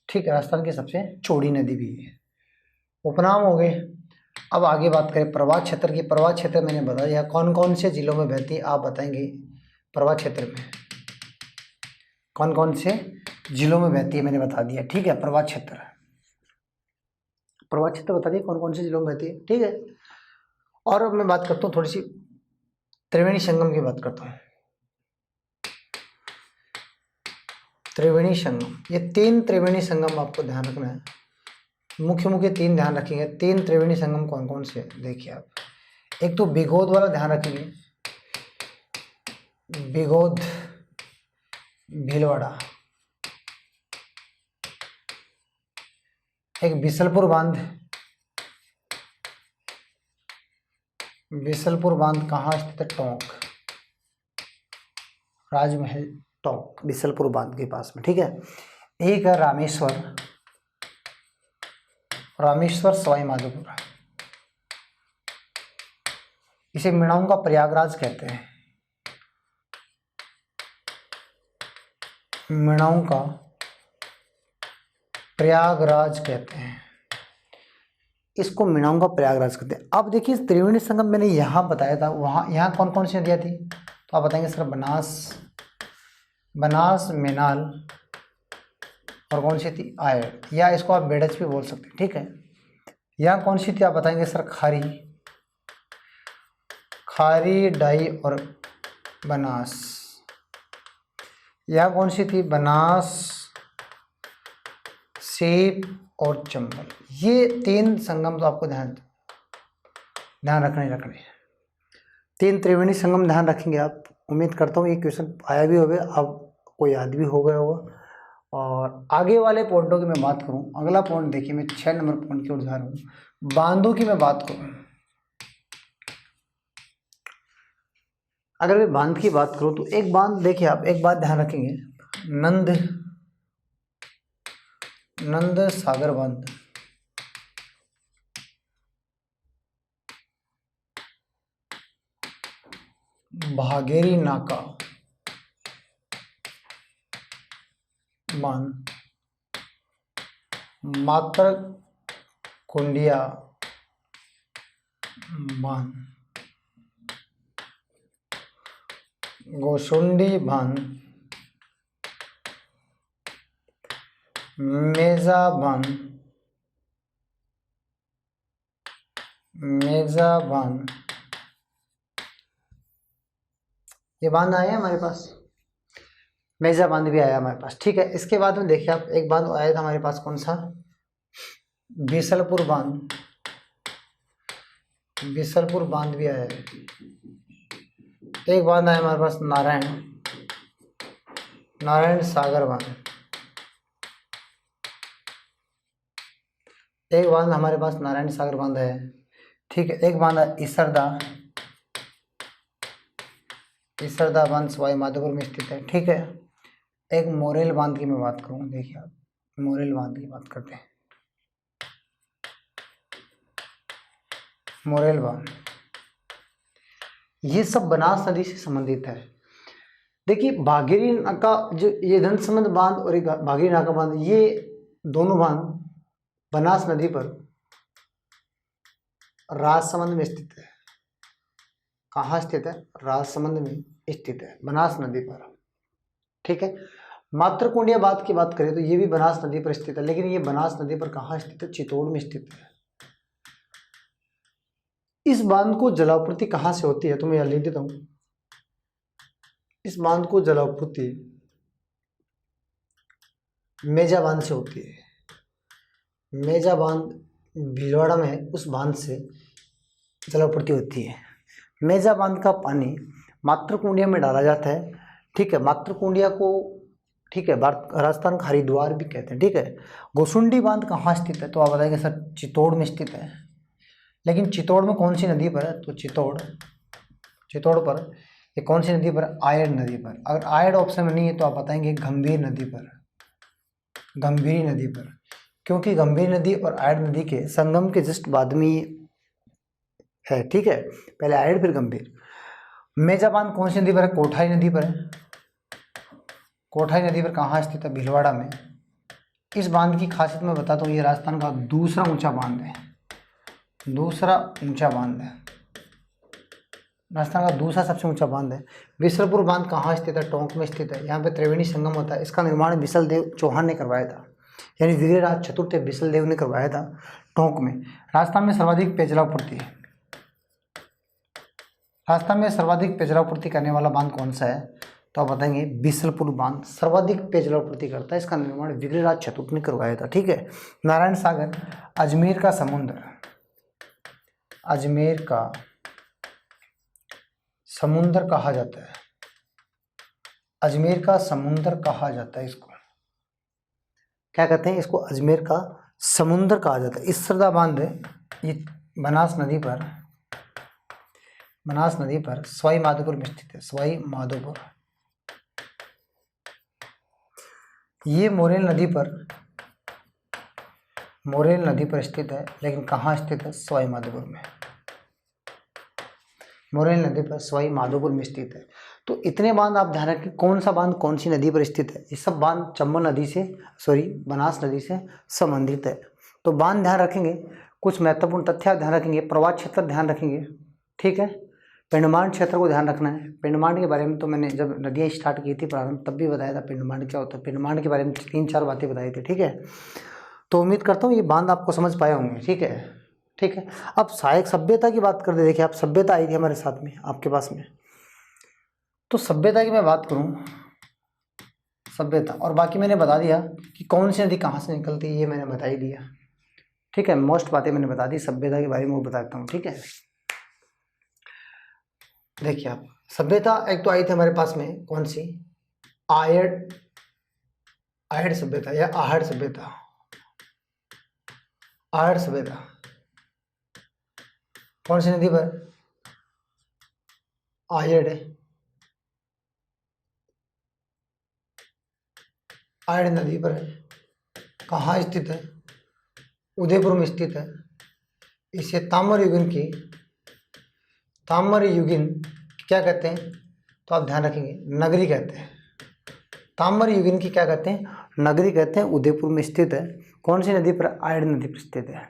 ठीक है। राजस्थान की सबसे चौड़ी नदी भी है। उपनाम हो गए। अब आगे बात करें प्रवाह क्षेत्र की। प्रवाह क्षेत्र मैंने बता दिया कौन कौन से जिलों में बहती है, आप बताएंगे प्रवाह क्षेत्र में कौन कौन से जिलों में बहती है, मैंने बता दिया, ठीक है। प्रवाह क्षेत्र प्रवाह क्षेत्र बता दिए कौन कौन से जिलों में बहती है, ठीक है। और अब मैं बात करता हूँ थोड़ी सी त्रिवेणी संगम की बात करता हूँ। त्रिवेणी संगम, ये 3 त्रिवेणी संगम आपको ध्यान रखना है, मुख्य मुख्य 3 ध्यान रखेंगे। 3 त्रिवेणी संगम कौन कौन से देखिए आप। एक तो बिगोद वाला ध्यान रखेंगे, बिगोद भीलवाड़ा। एक बिसलपुर बांध, बिसलपुर बांध कहाँ स्थित है? टोंक, राजमहल टोंक, बिसलपुर बांध के पास में, ठीक है। एक है रामेश्वर, रामेश्वर सवाई माधोपुर, इसे मीणाओं का प्रयागराज कहते हैं, मीणाओं का प्रयागराज कहते हैं, इसको मीणाओं का प्रयागराज कहते हैं। अब देखिए त्रिवेणी संगम मैंने यहाँ बताया था, वहाँ यहाँ कौन कौन सी नदियाँ थी, तो आप बताएंगे सर बनास, बनास, मेनाल और कौन सी थी? आयर, या इसको आप बेडज भी बोल सकते हैं, ठीक है। यहाँ कौन सी थी आप बताएंगे सर? खारी, खारी, डाई और बनास। यहाँ कौन सी थी? बनास, सेप और चंबल। ये 3 संगम तो आपको ध्यान रखने 3 त्रिवेणी संगम ध्यान रखेंगे आप। उम्मीद करता हूँ ये क्वेश्चन आया भी होगा, आपको याद भी हो गया होगा। और आगे वाले पॉइंटों की मैं बात करूँ, अगला पॉइंट देखिए, मैं 6 नंबर पॉइंट की ओर जा रहा हूँ। बांधों की मैं बात करूँ, अगर मैं बांध की बात करूँ तो एक बांध देखिए आप, एक बात ध्यान रखेंगे, नंद सागर बांध, भागेरी नाका बांध, मातर कुंडिया बांध, गोशुंडी बांध, मेजा बांध, मेजा बांध, ये बांध आया है हमारे पास, मेजा बांध भी आया हमारे पास, ठीक है। इसके बाद में देखिए आप, एक बांध आया था हमारे पास, कौन सा? बिसलपुर बांध, बिसलपुर बांध भी आया है। एक बांध आया हमारे पास नारायण सागर बांध, एक बांध हमारे पास नारायण सागर बांध है, ठीक है। एक बांध इसरदा बांध सवाई माधोपुर में स्थित है, ठीक है। एक मोरेल बांध की मैं बात करूँ, देखिए आप, मोरेल बांध की बात करते हैं। मोरेल बांध, ये सब बनास नदी से संबंधित है। देखिए भागीरथी नाका, जो ये धनसमुद्र बांध और एक भागीरथी नाका बांध, ये दोनों बांध बनास नदी पर राजसमंद में स्थित है। कहाँ स्थित है? राजसमंद में स्थित है, बनास नदी पर, ठीक है। मातृकुंडिया बांध की बात करें तो ये भी बनास नदी पर स्थित है, लेकिन ये बनास नदी पर कहाँ स्थित है? चित्तौड़ में स्थित है। इस बांध को जलापूर्ति कहाँ से होती है, तो मैं यह लिख देता हूँ। इस बांध को जलापूर्ति मेजा बांध से होती है। मेजा बांध भीलवाड़ा में है, उस बांध से जलापूर्ति होती है। मेजा बांध का पानी मातृकुंडिया में डाला जाता है, ठीक है। मातृकुंडिया को, ठीक है, राजस्थान का हरिद्वार भी कहते हैं, ठीक है। गोसुंडी बांध कहाँ स्थित है, तो आप बताएंगे सर चित्तौड़ में स्थित है। लेकिन चित्तौड़ में कौन सी नदी पर है, तो चित्तौड़ पर ये कौन सी नदी पर? आयड़ नदी पर। अगर आयड़ ऑप्शन में नहीं है तो आप बताएंगे गंभीर नदी पर, गंभीरी नदी पर, क्योंकि गंभीर नदी और आयड़ नदी के संगम के जस्ट बाद में है, ठीक है। पहले आयड़ फिर गंभीर। मेजा बांध कौन सी नदी पर है? कोठाई नदी पर है। कोठाई नदी पर कहाँ स्थित है? भीलवाड़ा में। इस बांध की खासियत मैं बताता हूँ, ये राजस्थान का दूसरा ऊंचा बांध है, दूसरा ऊंचा बांध है, राजस्थान का दूसरा सबसे ऊंचा बांध है। बिसलपुर बांध कहाँ स्थित है? टोंक में स्थित है। यहाँ पे त्रिवेणी संगम होता है। इसका निर्माण बिसल देव चौहान ने करवाया था, यानी वीरराज चतुर्थ बिसल देव ने करवाया था। टोंक में। राजस्थान में सर्वाधिक पेयजलाव पूर्ति, राजस्थान में सर्वाधिक पेयजलाव पूर्ति करने वाला बांध कौन सा है? तो आप बताएंगे बीसलपुर बांध सर्वाधिक पेयजलाव पूर्ति करता है। इसका निर्माण विग्रहराज चतुर्थ ने करवाया था। ठीक है। नारायण सागर, अजमेर का समुद्र, अजमेर का समुद्र कहा जाता है, अजमेर का समुद्र कहा जाता है। इसको क्या कहते हैं? इसको अजमेर का समुद्र कहा जाता है। इसरदा बांध ये बनास नदी पर, बनास नदी पर सवाई माधोपुर में स्थित है, सवाई माधोपुर। ये मोरेल नदी पर, मोरेल नदी पर स्थित है, लेकिन कहाँ स्थित है? सवाई माधोपुर में। मोरेल नदी पर सवाई माधोपुर में स्थित है। तो इतने बांध आप ध्यान रखें, कौन सा बांध कौन सी नदी पर स्थित है। ये सब बांध चंबल नदी से, बनास नदी से संबंधित है। तो बांध ध्यान रखेंगे, कुछ महत्वपूर्ण तथ्य ध्यान रखेंगे, प्रवाह क्षेत्र ध्यान रखेंगे। ठीक है। पिंडमांड क्षेत्र को ध्यान रखना है। पिंडमांड के बारे में तो मैंने जब नदियाँ स्टार्ट की थी प्रारंभ तब भी बताया था पिंडमांड क्या होता है। पिंडमांड के बारे में 3-4 बातें बताई थी। ठीक है। तो उम्मीद करता हूँ ये बांध आपको समझ पाए होंगे। ठीक है। ठीक है। अब सहायक सभ्यता की बात करते, देखिए आप सभ्यता आई थी हमारे साथ में, आपके पास में। तो सभ्यता की मैं बात करूँ, सभ्यता, और बाकी मैंने बता दिया कि कौन सी नदी कहाँ से निकलती है, ये मैंने बता ही दिया। ठीक है। मोस्ट बातें मैंने बता दी, सभ्यता के बारे में वो बताता हूँ। ठीक है। देखिए आप, सभ्यता एक तो आई थी हमारे पास में, कौन सी? आयड, आहड़ सभ्यता या आहड़ सभ्यता, आहड़ सभ्यता। कौन सी नदी पर? आयड, आयड नदी पर है। कहाँ स्थित है? उदयपुर में स्थित है। इसे ताम्रयुगीन की, ताम्रयुगीन क्या कहते हैं? तो आप ध्यान रखेंगे, नगरी कहते हैं। ताम्रयुगीन की क्या कहते हैं? नगरी कहते हैं। उदयपुर में स्थित है। कौन सी नदी पर? आयड नदी पर स्थित है।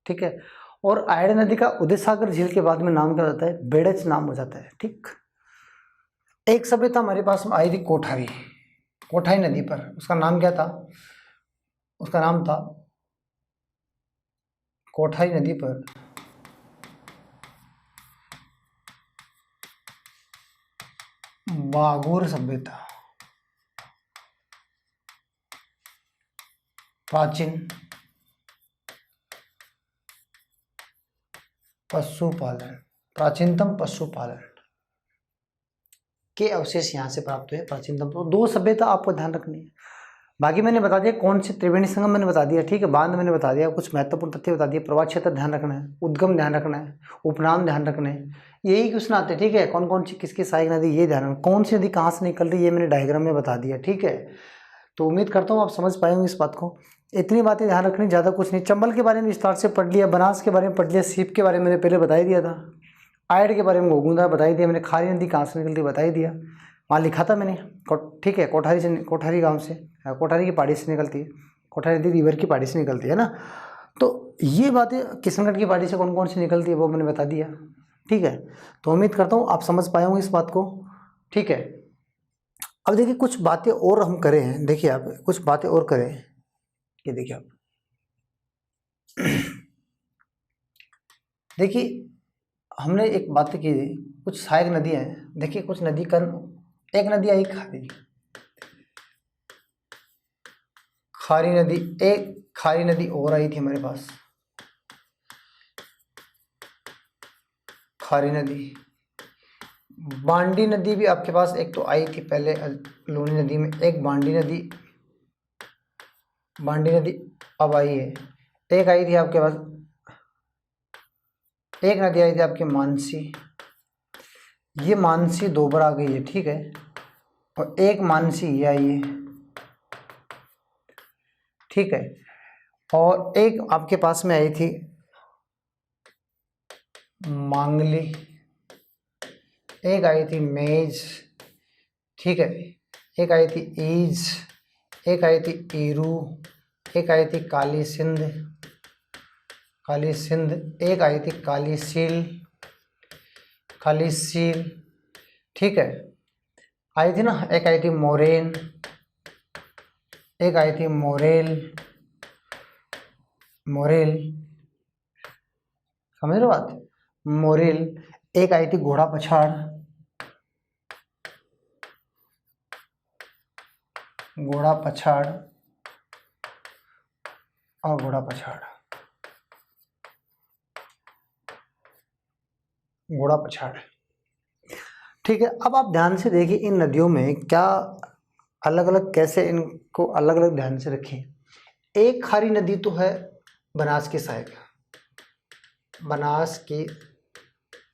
ठीक है। और आयड नदी का उदय सागर झील के बाद में नाम क्या होता है? बेड़च नाम हो जाता है। ठीक। एक सभ्यता हमारे पास में आई थी कोठारी, कोठाई नदी पर। उसका नाम क्या था? उसका नाम था कोठाई नदी पर बागुर सभ्यता, प्राचीन पशुपालन, प्राचीनतम पशुपालन के अवशेष यहाँ से प्राप्त हुए। प्राचीनतम तो 2 सभ्यता आपको ध्यान रखनी है। बाकी मैंने बता दिया कौन से, त्रिवेणी संगम मैंने बता दिया। ठीक है। बांध मैंने बता दिया, कुछ महत्वपूर्ण तथ्य बता दिए। प्रवाह क्षेत्र ध्यान रखना है, उद्गम ध्यान रखना है, उपनाम ध्यान रखना है। यही क्वेश्चन आते हैं। ठीक है। कौन कौन सी किसकी सहायक नदी, ये ध्यान रखना। कौन सी नदी कहाँ से निकल रही है, ये मैंने डायग्राम में बता दिया। ठीक है। तो उम्मीद करता हूँ आप समझ पाएंगे इस बात को। इतनी बातें ध्यान रखनी, ज़्यादा कुछ नहीं। चंबल के बारे में विस्तार से पढ़ लिया, बनास के बारे में पढ़ लिया, सीप के बारे में मैंने पहले बता ही दिया था, आयड के बारे में गोगुंदा बता ही दिया मैंने, खारी नदी कहाँ से निकलती बता ही दिया, वहाँ लिखा था मैंने। ठीक है। कोठारी से, कोठारी गांव से, कोठारी की पहाड़ी से निकलती है, कोठारी नदी रिवर की पहाड़ी से निकलती है ना। तो ये बातें किशनगढ़ की पहाड़ी से कौन कौन सी निकलती है वो मैंने बता दिया। ठीक है। तो उम्मीद करता हूँ आप समझ पाए होंगे इस बात को। ठीक है। अब देखिए कुछ बातें और हम करें, देखिए आप कुछ बातें और करें। ये देखिए आप देखिए हमने एक बात की, कुछ सहायक नदियाँ हैं। देखिए कुछ नदी कर्म, एक नदी आई खारी, खारी नदी, एक खारी नदी और आई थी हमारे पास, खारी नदी। बांडी नदी भी आपके पास एक तो आई थी पहले लूनी नदी में, एक बांडी नदी, बांडी नदी अब आई है। एक आई थी आपके पास, एक नदी आई थी आपकी मानसी, ये मानसी 2 बार आ गई है। ठीक है। और एक मानसी ये आई है। ठीक है। और एक आपके पास में आई थी मांगली, एक आई थी मेज। ठीक है। एक आई थी ईज, एक आई थी ईरू, एक आई थी काली सिंध, काली सिंध, एक आई थी काली सील, काली सील। ठीक है। आई थी ना, एक आई थी मोरेन, एक आई थी मोरेल, मोरेल, समझ रहे हो बात, मोरेल। एक आई थी घोड़ा पछाड़, घोड़ा पछाड़ और घोड़ा पछाड़, घोड़ा पछाड़। ठीक है, अब आप ध्यान से देखिए इन नदियों में क्या अलग अलग, कैसे इनको अलग अलग ध्यान से रखें। एक खारी नदी तो है बनास की सहायक, बनास की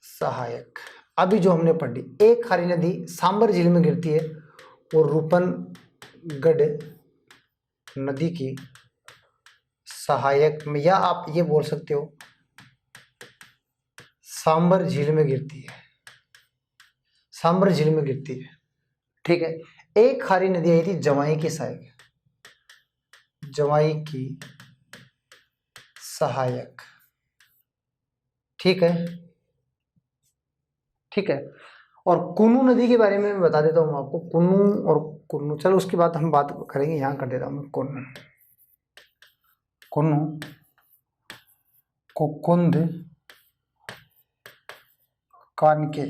सहायक, अभी जो हमने पढ़ी। एक खारी नदी सांबर झील में गिरती है और रूपनगढ़ नदी की सहायक में, या आप ये बोल सकते हो सांबर झील में गिरती है, सांबर झील में गिरती है। ठीक है, एक खारी नदी आई थी जवाई की सहायक, जवाई की सहायक। ठीक है, ठीक है। और कुन्नू नदी के बारे में मैं बता देता हूँ आपको, कुन्नू और कुन्नू, चलो उसकी बात हम बात करेंगे, यहाँ कर देता हूँ मैं कुन्नू, कुन्नू कुकुंद कानके,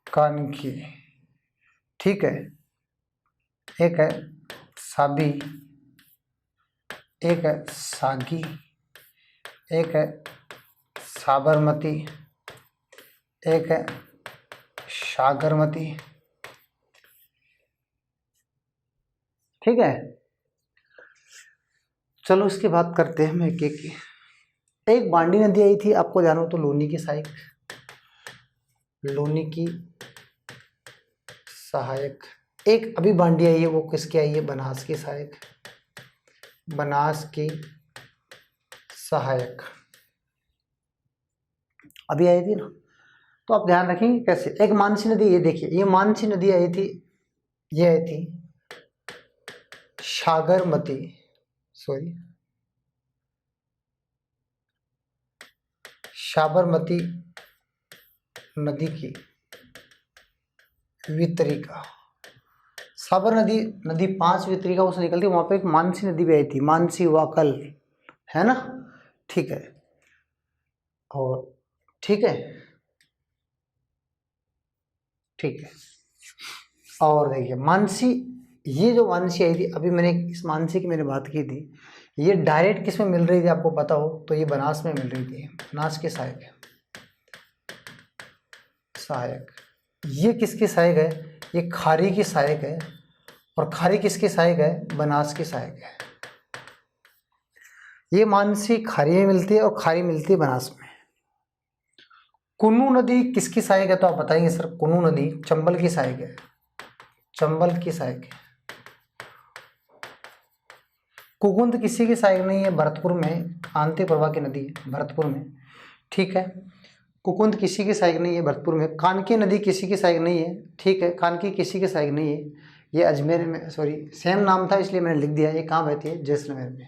कानकी। ठीक है, एक है साबी, एक है सागी, एक है साबरमती, एक है सागरमती। ठीक है, चलो इसकी बात करते हैं हम एक एक की। एक बांडी नदी आई थी, आपको जानो तो लूनी की सहायक, लूनी की सहायक। एक अभी बांडी आई है, वो किसकी आई है, बनास की सहायक, बनास की सहायक अभी आई थी ना। तो आप ध्यान रखेंगे कैसे। एक मानसी नदी, ये देखिए, ये मानसी नदी आई थी, ये आई थी सागरमती, सॉरी साबरमती नदी की वितरिका। साबर नदी, नदी 5 वितरिकाओं से निकलती है, वहां पे एक मानसी नदी भी आई थी, मानसी वाकल, है ना। ठीक है, और ठीक है, ठीक है। और देखिए मानसी, ये जो मानसी आई थी, अभी मैंने इस मानसी की मैंने बात की थी, ये डायरेक्ट किस में मिल रही थी आपको पता हो तो, ये बनास में मिल रही थी, बनास के सहायक है, सहायक। ये किसकी सहायक है, ये खारी की सहायक है, और खारी किसकी सहायक है, बनास की सहायक है। ये मानसी खारी में मिलती है और खारी मिलती है बनास में। कुन्नू नदी किसकी सहायक है तो आप बताएंगे सर, कुन्नू नदी चंबल की सहायक है, चंबल की सहायक है। कुकुंद किसी की सहायक नहीं है, भरतपुर में आंती प्रवाह की नदी है, भरतपुर में। ठीक है, कुकुंद किसी की सहायक नहीं है, भरतपुर में। कानकी नदी किसी की सहायक नहीं है, ठीक है, कानकी किसी की सहायक नहीं है, ये अजमेर में, सॉरी सेम नाम था इसलिए मैंने लिख दिया। ये कहाँ बहती है, जैसलमेर में,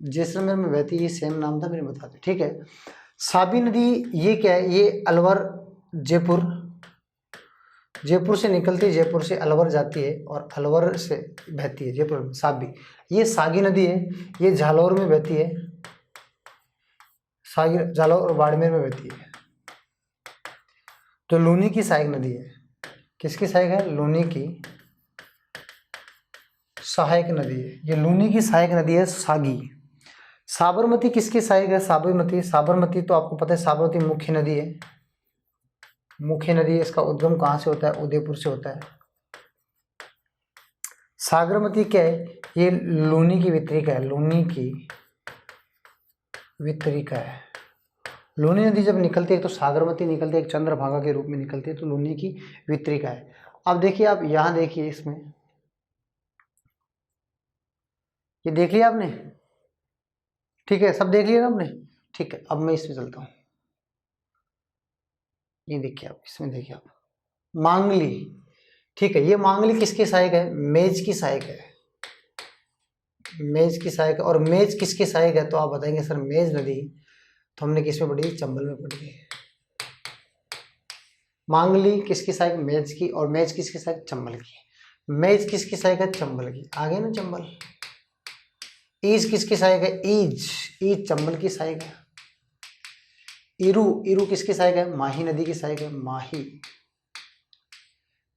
जैसलमेर में बहती है, ये सेम नाम था मैंने बता दिया। ठीक है, साबी नदी ये क्या है, ये अलवर, जयपुर, जयपुर से निकलती है, जयपुर से अलवर जाती है और अलवर से बहती है जयपुर में, साबी। ये सागी नदी है, ये जालौर में बहती है, सागी जालौर और बाड़मेर में बहती है। तो लूनी की सहायक नदी है, किसकी सहायक है, लूनी की सहायक नदी है, ये लूनी की सहायक नदी है सागी। साबरमती किसकी सहायक है, साबरमती, साबरमती तो आपको पता है साबरमती मुख्य नदी है, मुख्य नदी है, इसका उद्गम कहाँ से होता है, उदयपुर से होता है। सागरमती क्या है, ये लूनी की वितरिका है, लूनी की वितरिका है। लूनी नदी जब निकलती है तो सागरमती निकलती है, एक चंद्रभागा के रूप में निकलती है, तो लूनी की वितरिका है। अब देखिए, आप यहाँ देखिए, इसमें ये देख लिया आपने, ठीक है, सब देख लिया ना आपने। ठीक है, अब मैं इसमें चलता हूँ, ये देखिए आप, इसमें देखिए आप, मांगली। ठीक है, ये मांगली किसकी सहायक है, मेज की सहायक है, मेज की सहायक है। और मेज किसकी सहायक है तो आप बताएंगे सर, मेज नदी तो हमने किसमें पढ़ी, चंबल में पढ़ी है। मांगली किसकी सहायक, मेज की, और मेज किसकी सहायक, चंबल की। मेज किसकी सहायक है? चंबल की। आगे ना चंबल। ईज किसकी सहायक है? ईज। ईज चंबल की सहायक है। इरु, इरु किसकी सहायक है? माही नदी की सहायक है, माही।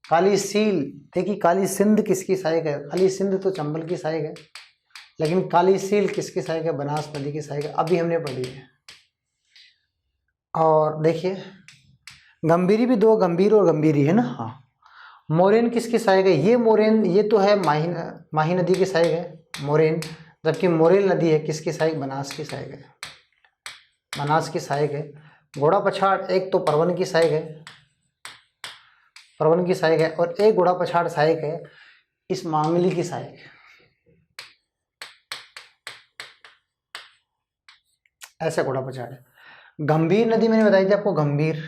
काली सील, देखिए काली सिंध किसकी सहायक है? काली सिंध तो चंबल की सहायक है, लेकिन काली सील किसकी सहायक है? बनास नदी की सहायक है, अभी हमने पढ़ी है। और देखिए गंभीरी भी दो, गंभीर और गंभीरी है ना। हाँ, मोरेन किसकी सहायक है? ये मोरेन, ये तो है माही नदी की सहायक है मोरेन, जबकि मोरेल नदी है किसकी सहायक? बनास की सहायक है, बनास की सहायक है। घोड़ा पछाड़ एक तो परवन की सहायक है, परवन की सहायक है, और एक घोड़ा पछाड़ सहायक है इस मांगली की सहायक है। ऐसे घोड़ा पछाड़ है। गंभीर नदी मैंने बताई थी आपको, गंभीर,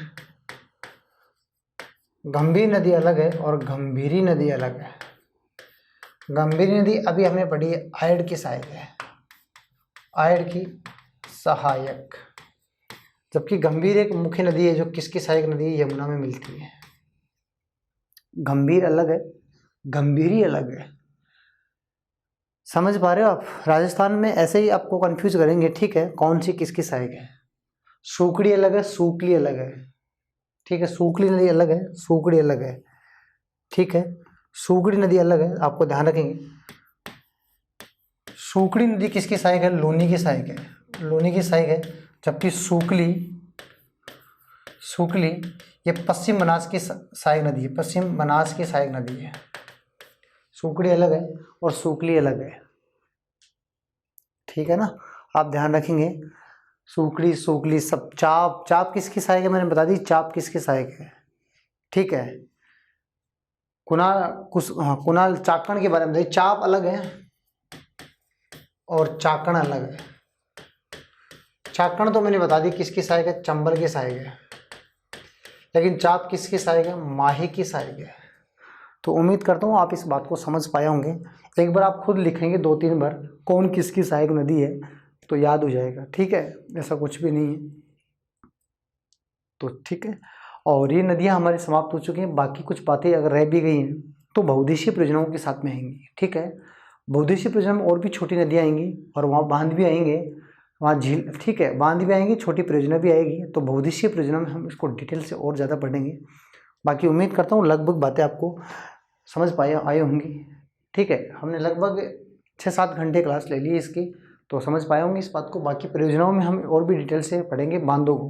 गंभीर नदी अलग है और गंभीरी नदी अलग है। गंभीरी नदी अभी हमने पढ़ी है, आयड की सहायक है, आयड की सहायक, जबकि गंभीर एक मुख्य नदी है जो किसकी सहायक नदी है? यमुना में मिलती है। गंभीर अलग है, गंभीरी अलग है। समझ पा रहे हो आप? राजस्थान में ऐसे ही आपको कंफ्यूज करेंगे, ठीक है, कौन सी किसकी सहायक है। सूकड़ी अलग है, सूकली अलग है, ठीक है, सूकली नदी अलग है, सूकड़ी अलग है, ठीक है, सूकड़ी नदी अलग है, आपको ध्यान रखेंगे। सूकड़ी नदी किसकी सहायक है? लूनी की सहायक है, लूनी की सहायक है, जबकि सूकली, सूकली ये पश्चिम बनास की सहायक नदी है, पश्चिम बनास की सहायक नदी है। सूकड़ी अलग है और सूकली अलग है, ठीक है ना, आप ध्यान रखेंगे। सूकड़ी, सूकली सब। चाप, चाप किसकी सहायक है? मैंने बता दी चाप किसकी सहायक है, ठीक है। कुणाल, हाँ, कुणाल चाकण के बारे में बताइए। चाप अलग है और चाकण अलग है। चाकण तो मैंने बता दी किसकी सहायक है? चंबल की सहायक है, लेकिन चाप किसकी सहायक है? माही की सहायक है। तो उम्मीद करता हूँ आप इस बात को समझ पाए होंगे। एक बार आप खुद लिखेंगे 2-3 बार कौन किसकी सहायक नदी है तो याद हो जाएगा, ठीक है, ऐसा कुछ भी नहीं है। तो ठीक है, और ये नदियाँ हमारी समाप्त हो चुकी हैं। बाकी कुछ बातें अगर रह भी गई हैं तो बहुउद्देशीय परियोजनाओं के साथ में आएंगी, ठीक है। बहुउद्देशीय परियोजना में और भी छोटी नदियाँ आएंगी और वहाँ बांध भी आएंगे, वहाँ झील, ठीक है, बांध भी आएंगी, छोटी परियोजना भी आएगी। तो बहुउद्देशीय परियोजना में हम इसको डिटेल से और ज़्यादा पढ़ेंगे। बाकी उम्मीद करता हूँ लगभग बातें आपको समझ आई होंगी, ठीक है। हमने लगभग 6-7 घंटे क्लास ले ली इसकी, तो समझ पाए होंगे इस बात को। बाकी परियोजनाओं में हम और भी डिटेल से पढ़ेंगे बांधों को।